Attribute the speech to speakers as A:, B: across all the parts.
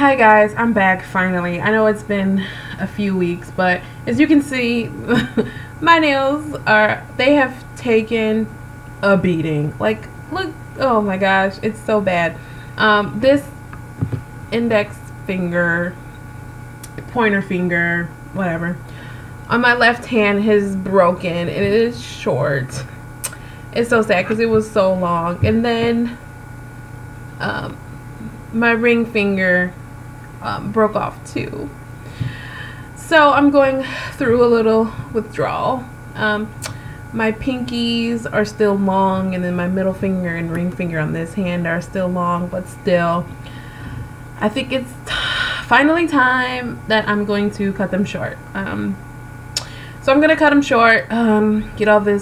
A: Hi guys, I'm back finally. I know it's been a few weeks, but as you can see, my nails they have taken a beating. Like, look, oh my gosh, it's so bad. This index finger, pointer finger, whatever, on my left hand is broken and it is short. It's so sad because it was so long. And then my ring finger broke off too. So I'm going through a little withdrawal. My pinkies are still long, and then my middle finger and ring finger on this hand are still long, but still I think it's finally time that I'm going to cut them short. So I'm gonna cut them short, get all the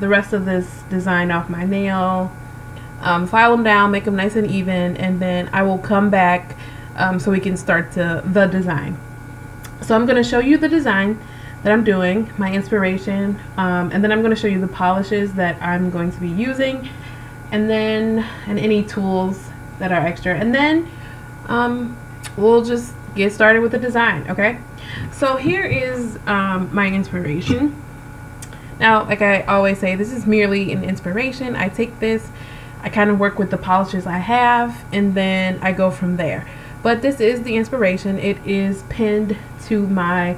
A: rest of this design off my nail, file them down, make them nice and even, and then I will come back so we can start the design. So I'm going to show you the design that I'm doing, my inspiration, and then I'm going to show you the polishes that I'm going to be using, and any tools that are extra, and then we'll just get started with the design. Okay, so here is my inspiration. Now, like I always say, this is merely an inspiration. I take this, I kind of work with the polishes I have, and then I go from there. But this is the inspiration. It is pinned to my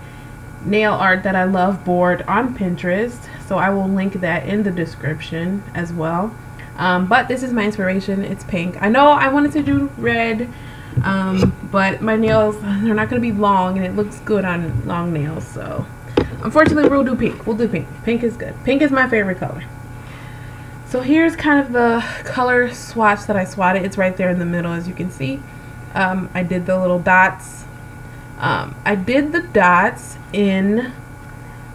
A: nail art that I love board on Pinterest, so I will link that in the description as well. But this is my inspiration. It's pink. I know I wanted to do red, but my nails, they're not going to be long, and it looks good on long nails, so unfortunately we'll do pink. We'll do pink. Pink is good. Pink is my favorite color. So here's kind of the color swatch that I swatted. It's right there in the middle, as you can see. I did the little dots. I did the dots in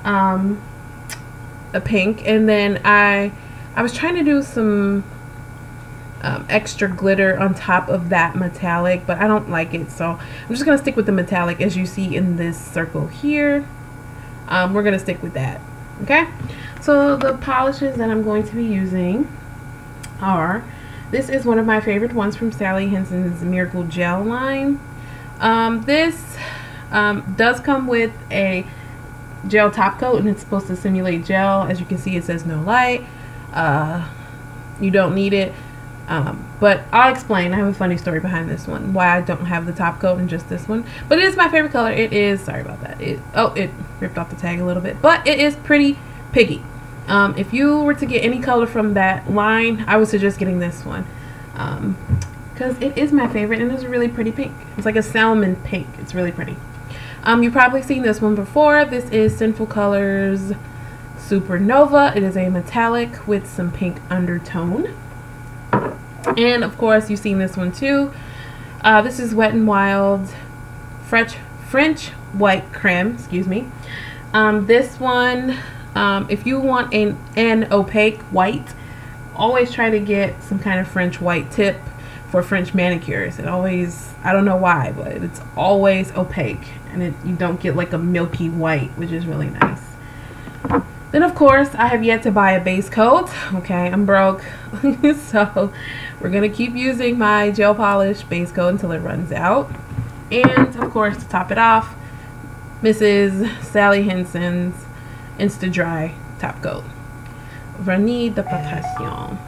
A: a pink, and then I was trying to do some extra glitter on top of that metallic, but I don't like it, so I'm just gonna stick with the metallic as you see in this circle here. We're gonna stick with that. Okay, so the polishes that I'm going to be using are, this is one of my favorite ones from Sally Hansen's Miracle Gel line. This does come with a gel top coat, and it's supposed to simulate gel. As you can see, it says no light. You don't need it, but I'll explain. I have a funny story behind this one, why I don't have the top coat and just this one. But it is my favorite color. It is, sorry about that, it ripped off the tag a little bit, but it is pretty piggy. If you were to get any color from that line, I would suggest getting this one, because it is my favorite, and it's a really pretty pink. It's like a salmon pink. It's really pretty. You've probably seen this one before. This is Sinful Colors Supernova. It is a metallic with some pink undertone. And of course, you've seen this one too. This is Wet n Wild French White Creme, excuse me. This one, if you want an opaque white, always try to get some kind of French white tip for French manicures. It always, I don't know why, but it's always opaque, and you don't get like a milky white, which is really nice. Then of course, I have yet to buy a base coat. Okay, I'm broke. So we're gonna keep using my gel polish base coat until it runs out. And of course, to top it off, Mrs. Sally Hansen's Insta Dry top coat, Vernis de Protection.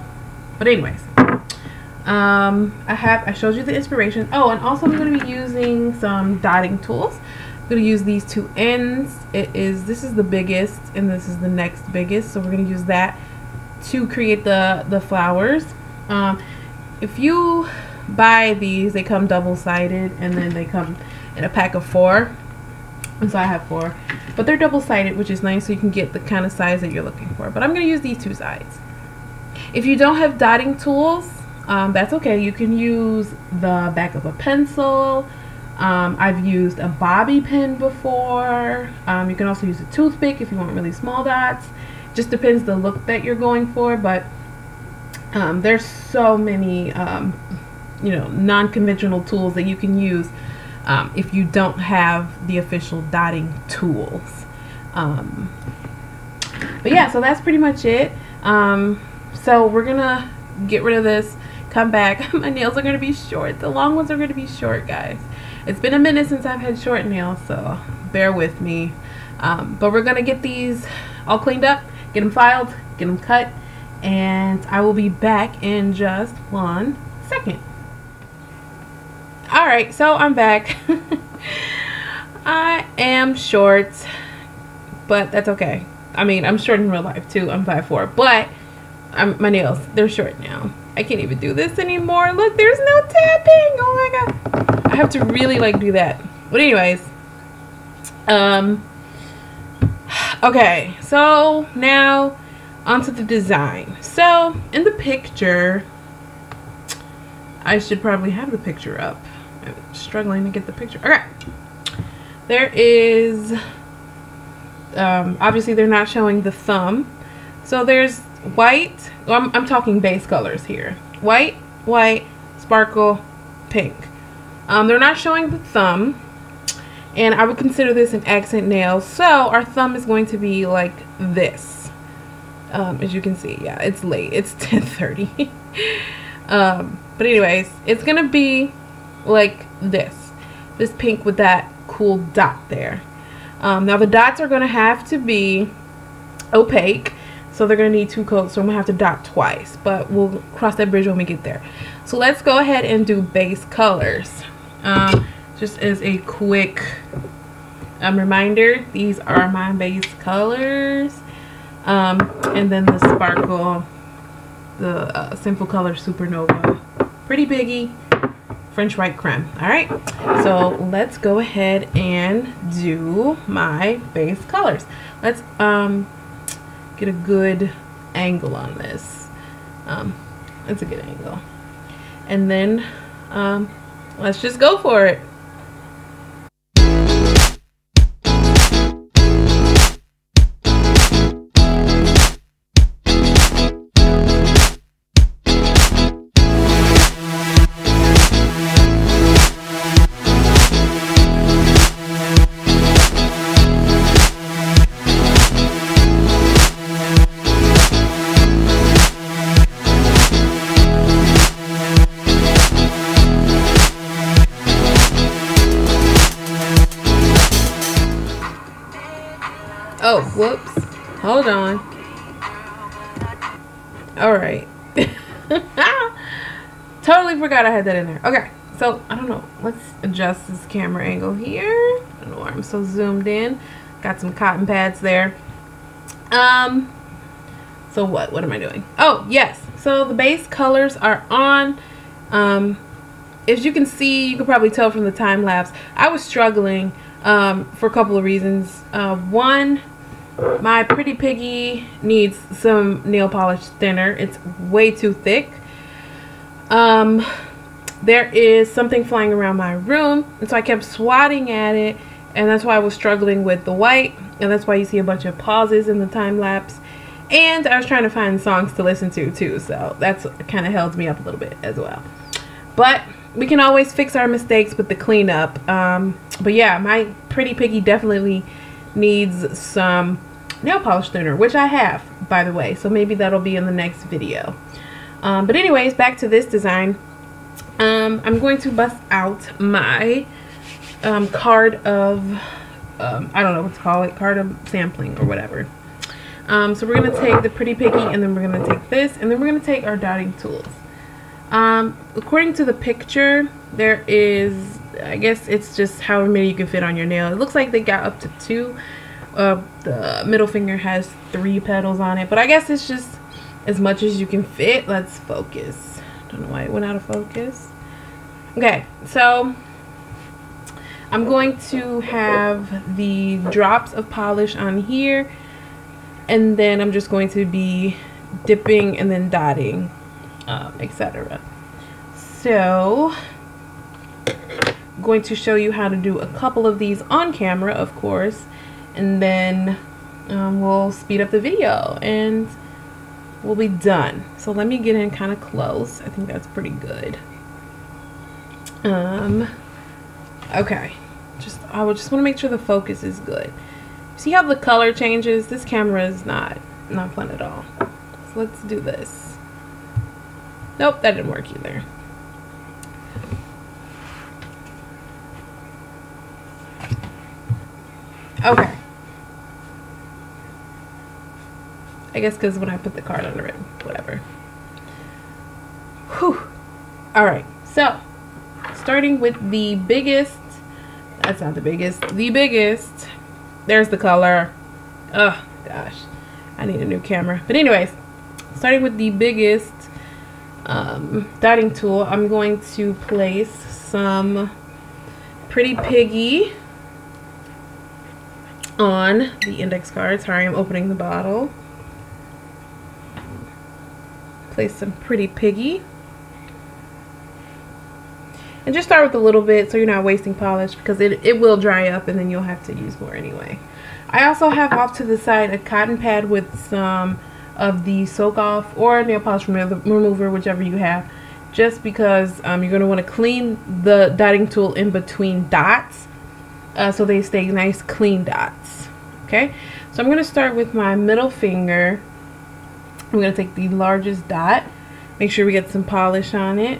A: But anyways, I showed you the inspiration. Oh, and also I'm going to be using some dotting tools. I'm going to use these two ends. This is the biggest, and this is the next biggest, so we're going to use that to create the flowers. If you buy these, they come double-sided, and then they come in a pack of 4. And so I have 4, but they're double-sided, which is nice, so you can get the kind of size that you're looking for. But I'm going to use these 2 sides. If you don't have dotting tools, that's okay. You can use the back of a pencil. I've used a bobby pin before. You can also use a toothpick if you want really small dots. Just depends the look that you're going for, but there's so many non-conventional tools that you can use if you don't have the official dotting tools. But yeah, so that's pretty much it. So we're gonna get rid of this, come back. My nails are gonna be short. The long ones are gonna be short, guys. It's been a minute since I've had short nails, so bear with me. But we're gonna get these all cleaned up, get them filed, get them cut, and I will be back in just 1 second. Alright, so I'm back. I am short, but that's okay. I mean, I'm short in real life too. I'm 5'4", but my nails, they're short now. I can't even do this anymore. Look, there's no tapping. Oh my god. I have to really like do that. But anyways, okay, so now onto the design. So in the picture, I should probably have the picture up. I'm struggling to get the picture. Okay, there is obviously they're not showing the thumb, so there's white. Well, I'm talking base colors here: white, sparkle, pink. They're not showing the thumb, and I would consider this an accent nail, so our thumb is going to be like this. As you can see, yeah, it's late, it's 10:30. But anyways, it's gonna be like this pink with that cool dot there. Now the dots are gonna have to be opaque, so they're gonna need 2 coats, so I'm gonna have to dot twice, but we'll cross that bridge when we get there. So let's go ahead and do base colors. Just as a quick reminder, these are my base colors, and then the sparkle, the Simple Color Supernova, Pretty Biggie, French White Creme. Alright, so let's go ahead and do my base colors. Let's get a good angle on this. That's a good angle. And then let's just go for it. Oh, whoops. Hold on. Alright. Totally forgot I had that in there. Okay, so, I don't know. Let's adjust this camera angle here. I don't know why I'm so zoomed in. Got some cotton pads there. So what am I doing? Oh, yes. So the base colors are on. As you can see, you can probably tell from the time lapse, I was struggling for a couple of reasons. One, my Pretty Piggy needs some nail polish thinner. It's way too thick. There is something flying around my room, and so I kept swatting at it, and that's why I was struggling with the white, and that's why you see a bunch of pauses in the time lapse. And I was trying to find songs to listen to too, so that's kind of held me up a little bit as well. But we can always fix our mistakes with the cleanup. But yeah, my Pretty Piggy definitely needs some nail polish thinner, which I have, by the way, so maybe that'll be in the next video. But anyways, back to this design. I'm going to bust out my card of I don't know what to call it, card of sampling or whatever. So we're going to take the Pretty Piggy, and then we're going to take this, and then we're going to take our dotting tools. According to the picture, there is, I guess it's just however many you can fit on your nail. It looks like they got up to 2. The middle finger has 3 petals on it, but I guess it's just as much as you can fit. Let's focus. Don't know why it went out of focus. Okay, so I'm going to have the drops of polish on here, and then I'm just going to be dipping and then dotting, etc. So I'm going to show you how to do a couple of these on camera, of course, and then we'll speed up the video and we'll be done. So let me get in kind of close. I think that's pretty good. Okay, I would just want to make sure the focus is good. See how the color changes? This camera is not fun at all. So let's do this. Nope, that didn't work either. Okay. I guess because when I put the card under it, whatever. Whew. Alright, so starting with the biggest, that's not the biggest, the biggest, there's the color. Oh gosh, I need a new camera. But anyways, starting with the biggest dotting tool, I'm going to place some Pretty Piggy on the index card. Sorry, I'm opening the bottle. Place some Pretty Piggy. And just start with a little bit so you're not wasting polish, because it will dry up and then you'll have to use more anyway. I also have off to the side a cotton pad with some of the soak off or nail polish remover, whichever you have, just because you're going to want to clean the dotting tool in between dots so they stay nice clean dots. Okay, so I'm going to start with my middle finger. I'm going to take the largest dot, make sure we get some polish on it.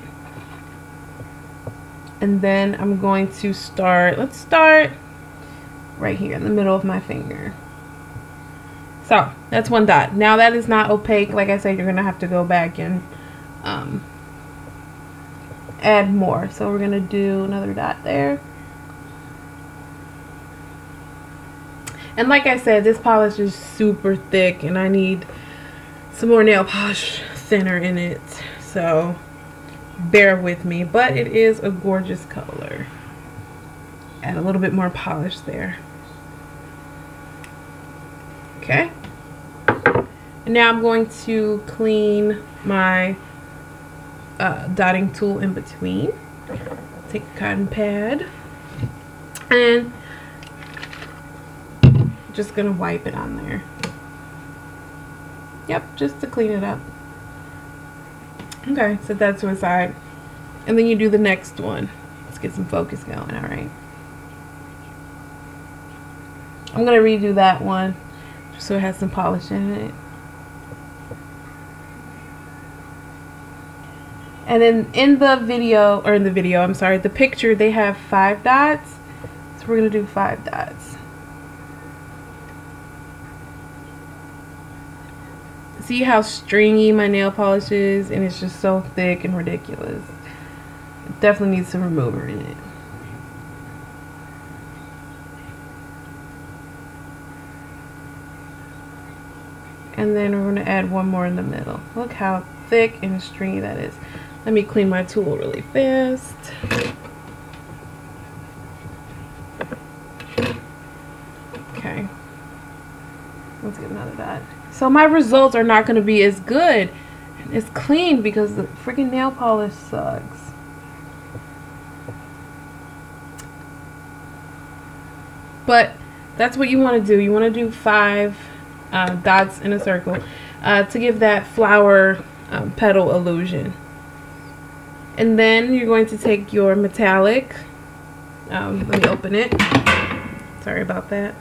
A: And then I'm going to start, let's start right here in the middle of my finger. So that's one dot. Now that is not opaque. Like I said, you're going to have to go back and add more. So we're going to do another dot there. And like I said, this polish is super thick and I need some more nail polish thinner in it. So bear with me, but it is a gorgeous color. Add a little bit more polish there. Okay. And now I'm going to clean my dotting tool in between. Take a cotton pad and just gonna wipe it on there. Yep, just to clean it up. Okay, set that to the side. And then you do the next one. Let's get some focus going, alright. I'm going to redo that one just so it has some polish in it. And then in the video, I'm sorry, the picture, they have 5 dots. So we're going to do 5 dots. See how stringy my nail polish is, and it's just so thick and ridiculous. It definitely needs some remover in it. And then we're going to add one more in the middle. Look how thick and stringy that is. Let me clean my tool really fast. Okay. Let's get another dot. So my results are not going to be as good as clean because the freaking nail polish sucks. But that's what you want to do. You want to do 5 dots in a circle to give that flower petal illusion. And then you're going to take your metallic. Let me open it. Sorry about that.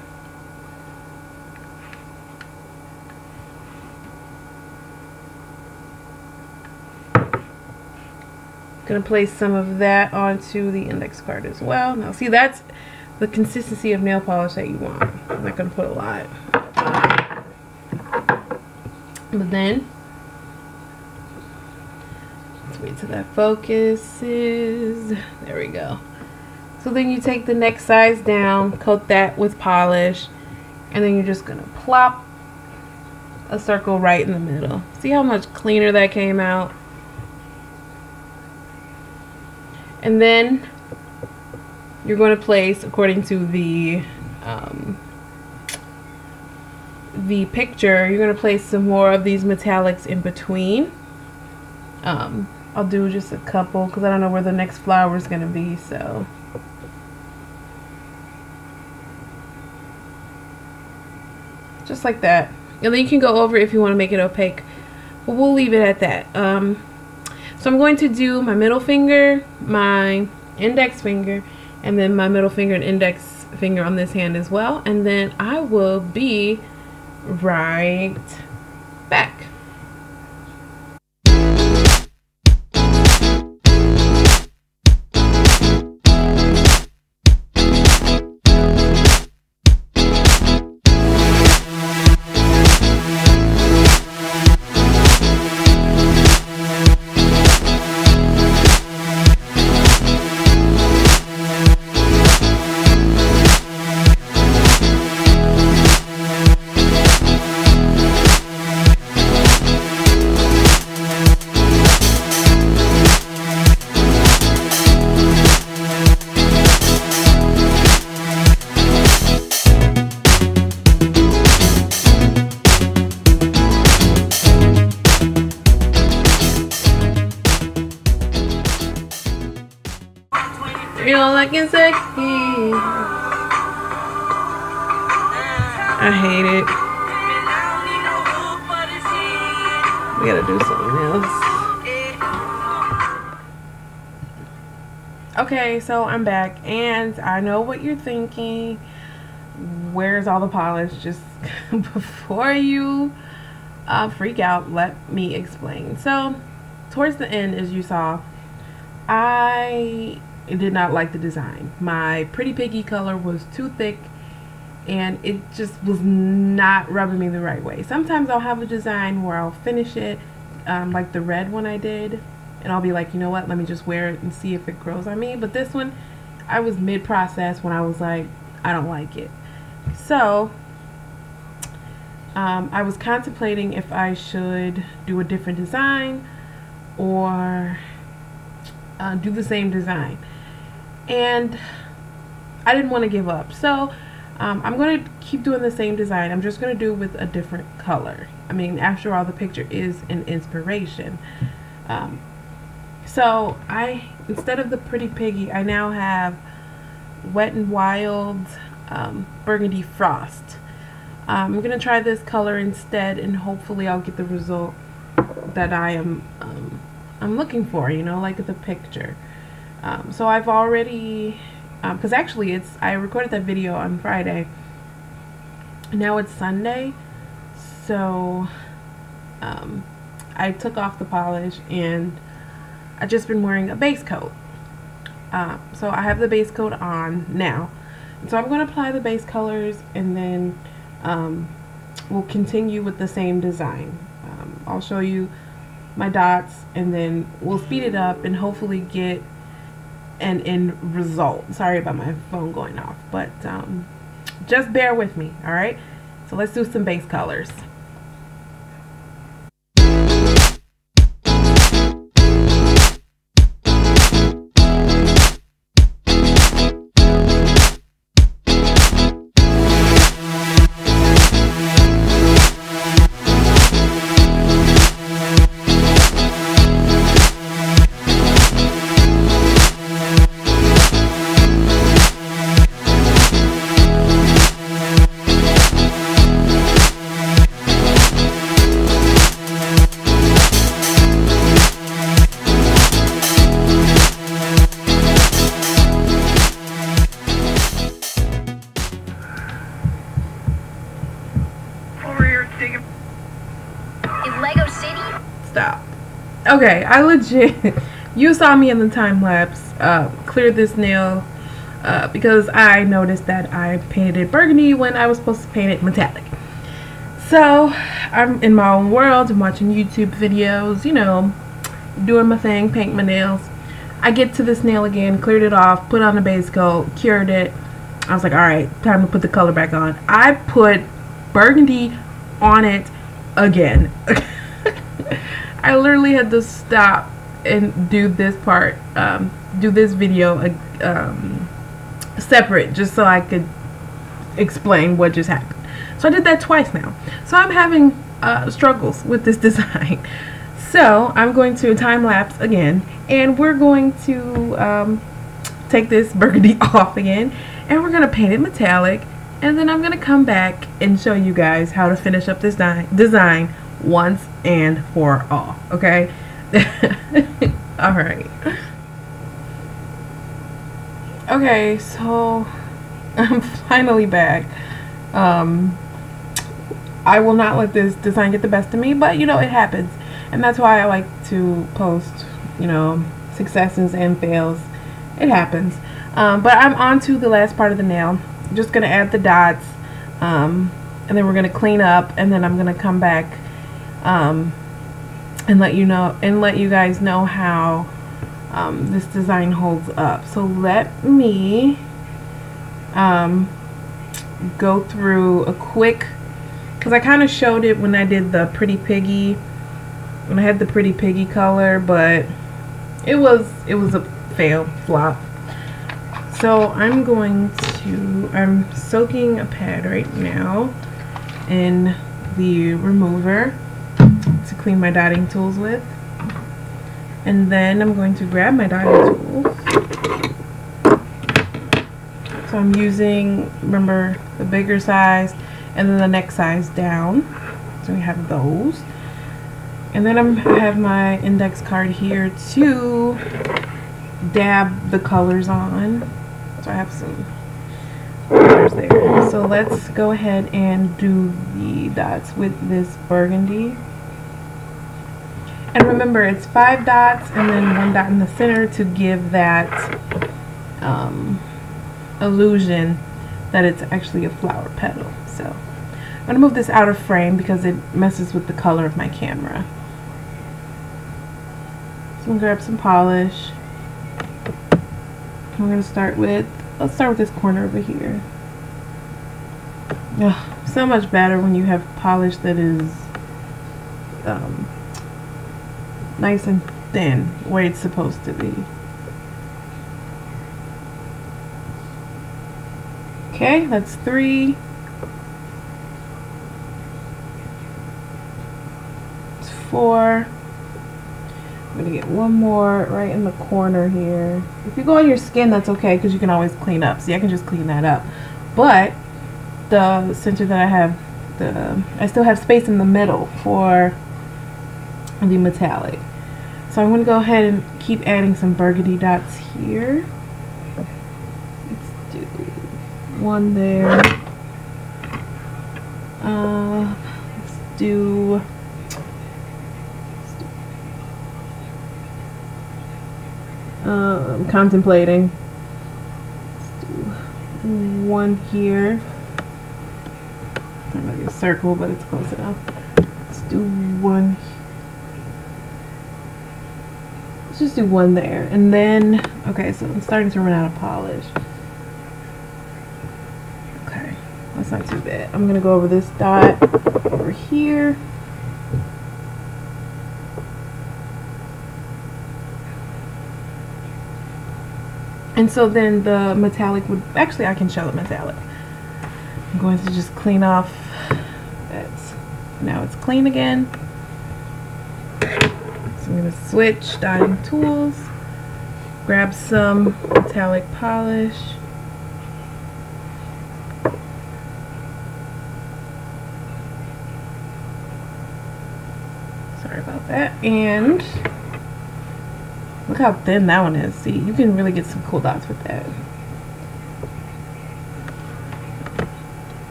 A: Going to place some of that onto the index card as well. Now see, that's the consistency of nail polish that you want. I'm not going to put a lot. But then, let's wait till that focuses. There we go. So then you take the next size down, coat that with polish, and then you're just going to plop a circle right in the middle. See how much cleaner that came out? And then you're going to place, according to the picture, you're going to place some more of these metallics in between. I'll do just a couple because I don't know where the next flower is going to be, so. Just like that. And then you can go over if you want to make it opaque. But we'll leave it at that. So I'm going to do my middle finger, my index finger, and then my middle finger and index finger on this hand as well. And then I will be right back. looking sexy. I hate it. We gotta do something else. Okay, so I'm back, and I know what you're thinking. Where's all the polish? Just before you freak out, let me explain. So, towards the end, as you saw, I did not like the design. My Pretty Piggy color was too thick, and it just was not rubbing me the right way. Sometimes I'll have a design where I'll finish it, like the red one I did, and I'll be like, you know what, let me just wear it and see if it grows on me. But this one, I was mid-process when I was like, I don't like it. So I was contemplating if I should do a different design or do the same design, and I didn't want to give up. So I'm going to keep doing the same design. I'm just going to do it with a different color. I mean, after all, the picture is an inspiration. So instead of the Pretty Piggy, I now have Wet n Wild Burgundy Frost. I'm going to try this color instead, and hopefully I'll get the result that I'm looking for, you know, like the picture. So I've already, because actually I recorded that video on Friday. Now it's Sunday, so I took off the polish and I've just been wearing a base coat. So I have the base coat on now. So I'm going to apply the base colors, and then we'll continue with the same design. I'll show you my dots, and then we'll speed it up and hopefully get an end result. Sorry about my phone going off, but just bear with me, alright? So let's do some base colors. Stop. Okay, I legit, you saw me in the time lapse clear this nail because I noticed that I painted it burgundy when I was supposed to paint it metallic. So I'm in my own world, I'm watching YouTube videos, you know, doing my thing, paint my nails. I get to this nail again, cleared it off, put on the base coat, cured it. I was like, alright, time to put the color back on. I put burgundy on it again. I literally had to stop and do this part, do this video separate, just so I could explain what just happened. So I did that twice now. So I'm having struggles with this design. So I'm going to time lapse again, and we're going to take this burgundy off again, and we're going to paint it metallic, and then I'm going to come back and show you guys how to finish up this design once and for all. Okay? Alright. Okay, so I'm finally back. I will not let this design get the best of me, but you know, it happens. And that's why I like to post, you know, successes and fails. It happens. But I'm on to the last part of the nail. I'm just going to add the dots, and then we're going to clean up, and then I'm going to come back and let you know, and let you guys know how this design holds up. So let me go through a quick, because I kind of showed it when I did the Pretty Piggy, when I had the Pretty Piggy color, but it was a fail, flop. So I'm soaking a pad right now in the remover to clean my dotting tools with, and then I'm going to grab my dotting tools So I'm using, remember, the bigger size and then the next size down. So we have those. And then I have my index card here to dab the colors on. So I have some colors there. So let's go ahead and do the dots with this burgundy. And remember, it's 5 dots and then 1 dot in the center to give that illusion that it's actually a flower petal. So I'm going to move this out of frame because it messes with the color of my camera. So I'm going to grab some polish. We're going to start with, let's start with this corner over here. Ugh, so much better when you have polish that is nice and thin, where it's supposed to be. Okay, that's 3. It's 4. I'm gonna get one more right in the corner here. If you go on your skin, that's okay because you can always clean up. See, I can just clean that up. But the center that I have, I still have space in the middle for the metallic. So I'm going to go ahead and keep adding some burgundy dots here. Let's do 1 there. Let's do I'm contemplating. Let's do 1 here. I'm going to get a circle, but it's close enough. Let's do 1 here. Just do 1 there, and then okay, so I'm starting to run out of polish. Okay, that's not too bad. I'm gonna go over this dot over here. And so then the metallic would actually, I can show the metallic. I'm going to just clean off that. Now it's clean again. I'm going to switch dotting tools, grab some metallic polish, sorry about that, and look how thin that one is. See, you can really get some cool dots with that.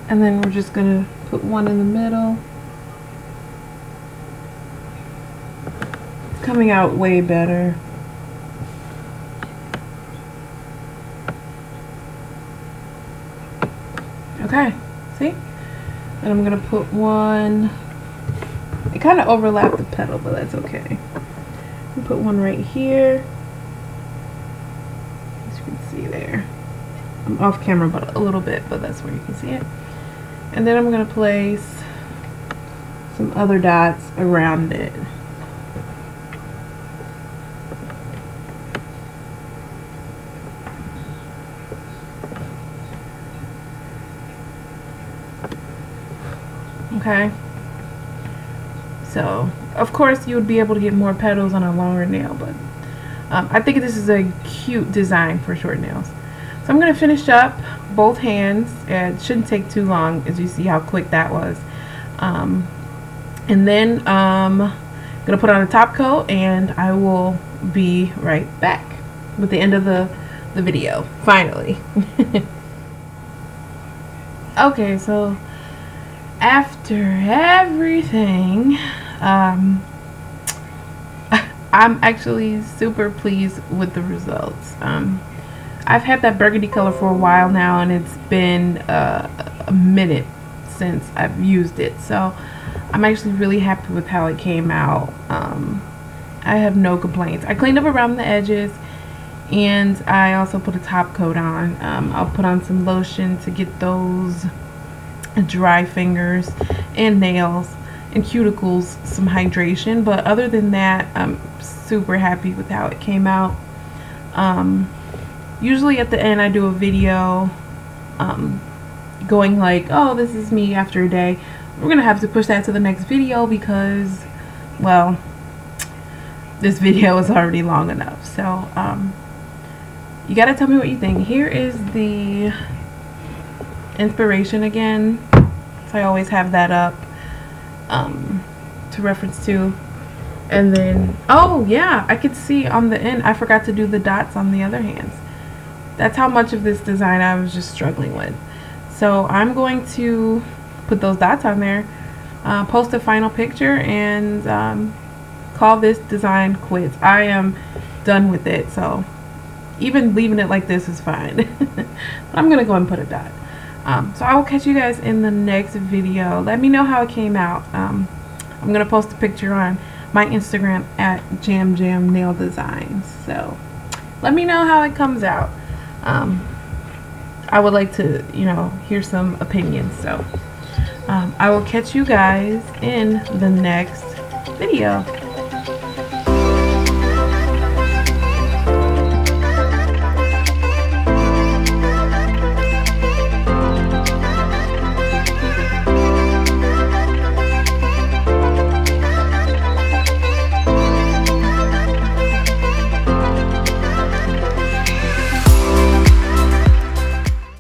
A: And then we're just going to put 1 in the middle. Coming out way better. Okay, see? And I'm gonna put 1. It kind of overlapped the petal, but that's okay. I'll put 1 right here. As you can see there. I'm off camera but a little bit, but that's where you can see it. And then I'm gonna place some other dots around it. Okay, so of course you would be able to get more petals on a longer nail, but I think this is a cute design for short nails. So I'm going to finish up both hands. It shouldn't take too long, as you see how quick that was. And then I'm going to put on a top coat, and I will be right back with the end of the video, finally. Okay, so after everything, I'm actually super pleased with the results. I've had that burgundy color for a while now, and it's been a minute since I've used it, so I'm actually really happy with how it came out. I have no complaints. I cleaned up around the edges, and I also put a top coat on. I'll put on some lotion to get those dry fingers and nails and cuticles some hydration, but other than that, I'm super happy with how it came out. Usually at the end I do a video going like, oh, this is me after a day. We're gonna have to push that to the next video because, well, this video is already long enough. So you gotta tell me what you think. Here is the inspiration again, so I always have that up to reference to. And then, oh yeah, I could see on the end I forgot to do the dots on the other hands. That's how much of this design I was just struggling with. So I'm going to put those dots on there, post a final picture, and call this design quits. I am done with it, so even leaving it like this is fine. But I'm gonna go and put a dot. So I will catch you guys in the next video. Let me know how it came out. I'm gonna post a picture on my Instagram at JamJamNailDesigns. So let me know how it comes out. I would like to, you know, hear some opinions. So I will catch you guys in the next video.